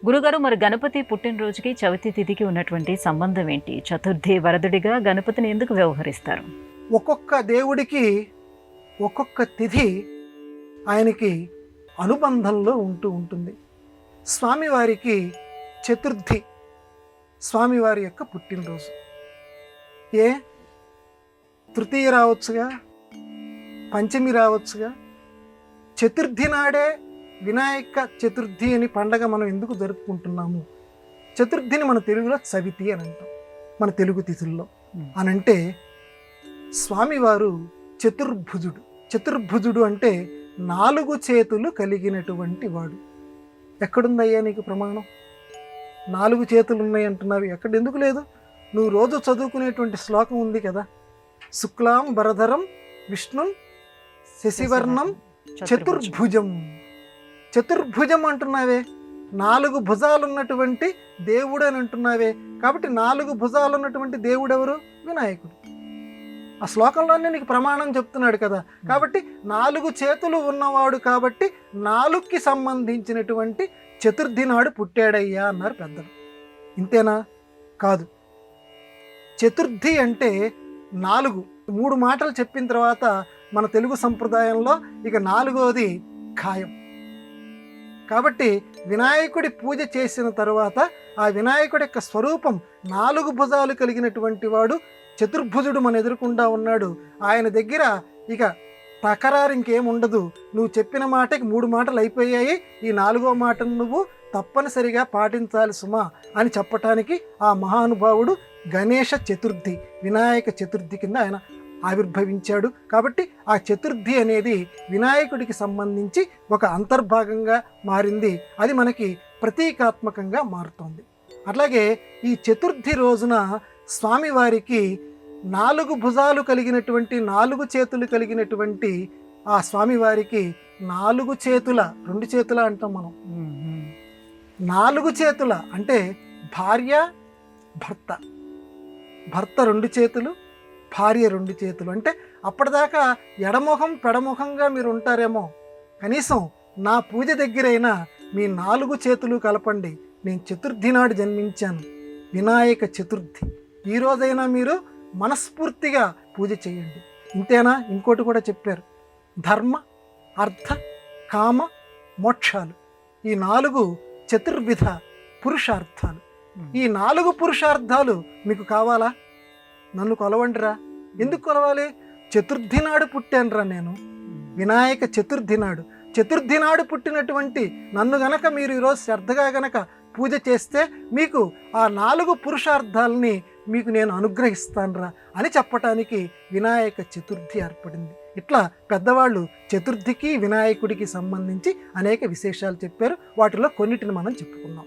గురుగారు, మరి గణపతి పుట్టినరోజుకి చవితి తిథికి ఉన్నటువంటి సంబంధం ఏంటి? చతుర్థి వరదుడిగా గణపతిని ఎందుకు వ్యవహరిస్తారు? ఒక్కొక్క దేవుడికి ఒక్కొక్క తిథి ఆయనకి అనుబంధంలో ఉంటూ ఉంటుంది. స్వామివారికి చతుర్థి స్వామివారి యొక్క పుట్టినరోజు. ఏ తృతీయ రావచ్చుగా, పంచమి రావచ్చుగా, చతుర్థి నాడే వినాయక చతుర్థి అని పండగ మనం ఎందుకు జరుపుకుంటున్నాము? చతుర్థిని మన తెలుగులో చవితి అని అంటాం, మన తెలుగు తిథుల్లో. అనంటే స్వామివారు చతుర్భుజుడు. చతుర్భుజుడు అంటే 4 చేతులు కలిగినటువంటి వాడు. ఎక్కడుందయ్యా నీకు ప్రమాణం? 4 చేతులు ఉన్నాయి అంటున్నావు, ఎక్కడ ఎందుకు లేదు? నువ్వు రోజు చదువుకునేటువంటి శ్లోకం ఉంది కదా, శుక్లాం వరధరం విష్ణుం శశివర్ణం చతుర్భుజం. చతుర్భుజం అంటున్నావే, 4 భుజాలు ఉన్నటువంటి దేవుడు అని అంటున్నావే. కాబట్టి 4 భుజాలు ఉన్నటువంటి దేవుడు ఎవరు? వినాయకుడు. ఆ శ్లోకంలోనే నీకు ప్రమాణం చెప్తున్నాడు కదా. కాబట్టి 4 చేతులు ఉన్నవాడు కాబట్టి 4కి సంబంధించినటువంటి చతుర్థి నాడు పుట్టాడయ్యా అన్నారు పెద్దలు. ఇంతేనా? కాదు. చతుర్థి అంటే 3 మాటలు చెప్పిన తర్వాత మన తెలుగు సంప్రదాయంలో ఇక 4వది ఖాయం. కాబట్టి వినాయకుడి పూజ చేసిన తర్వాత ఆ వినాయకుడి యొక్క స్వరూపం 4 భుజాలు కలిగినటువంటి వాడు చతుర్భుజుడు మన ఎదురుకుండా ఉన్నాడు. ఆయన దగ్గర ఇక తకరారు ఇంకేముండదు. నువ్వు చెప్పిన మాటకి 3 మాటలు అయిపోయాయి, ఈ 4వ మాటను నువ్వు తప్పనిసరిగా పాటించాలి సుమా అని చెప్పటానికి ఆ మహానుభావుడు గణేష చతుర్థి, వినాయక చతుర్థి కింద ఆయన ఆవిర్భవించాడు. కాబట్టి ఆ చతుర్థి అనేది వినాయకుడికి సంబంధించి ఒక అంతర్భాగంగా మారింది. అది మనకి ప్రతీకాత్మకంగా మారుతోంది. అట్లాగే ఈ చతుర్థి రోజున స్వామివారికి 4 భుజాలు కలిగినటువంటి 4 చేతులు కలిగినటువంటి ఆ స్వామివారికి 4 చేతుల, 2 చేతుల అంటాం మనం. 4 చేతుల అంటే భార్య భర్త, భర్త 2 చేతులు, భార్య 2 చేతులు. అంటే అప్పటిదాకా ఎడముఖం పెడముఖంగా మీరు ఉంటారేమో, కనీసం నా పూజ దగ్గరైనా మీ 4 చేతులు కలపండి. నేను చతుర్థి నాడు జన్మించాను, వినాయక చతుర్థి. ఈ రోజైనా మీరు మనస్ఫూర్తిగా పూజ చేయండి. ఇంతేనా? ఇంకోటి కూడా చెప్పారు, ధర్మ అర్థ కామ మోక్షాలు, ఈ 4 చతుర్విధ పురుషార్థాలు. ఈ 4 పురుషార్థాలు మీకు కావాలా? నన్ను కొలవండిరా. ఎందుకు కొలవాలి? చతుర్థి నాడు పుట్టానురా నేను, వినాయక చతుర్థి నాడు. చతుర్థి నాడు పుట్టినటువంటి నన్ను గనక మీరు ఈరోజు శ్రద్ధగా గనక పూజ చేస్తే మీకు ఆ 4 పురుషార్థాలని మీకు నేను అనుగ్రహిస్తానురా అని చెప్పటానికి వినాయక చతుర్థి ఏర్పడింది. ఇట్లా పెద్దవాళ్ళు చతుర్థికి వినాయకుడికి సంబంధించి అనేక విశేషాలు చెప్పారు. వాటిలో కొన్నిటిని మనం చెప్పుకున్నాం.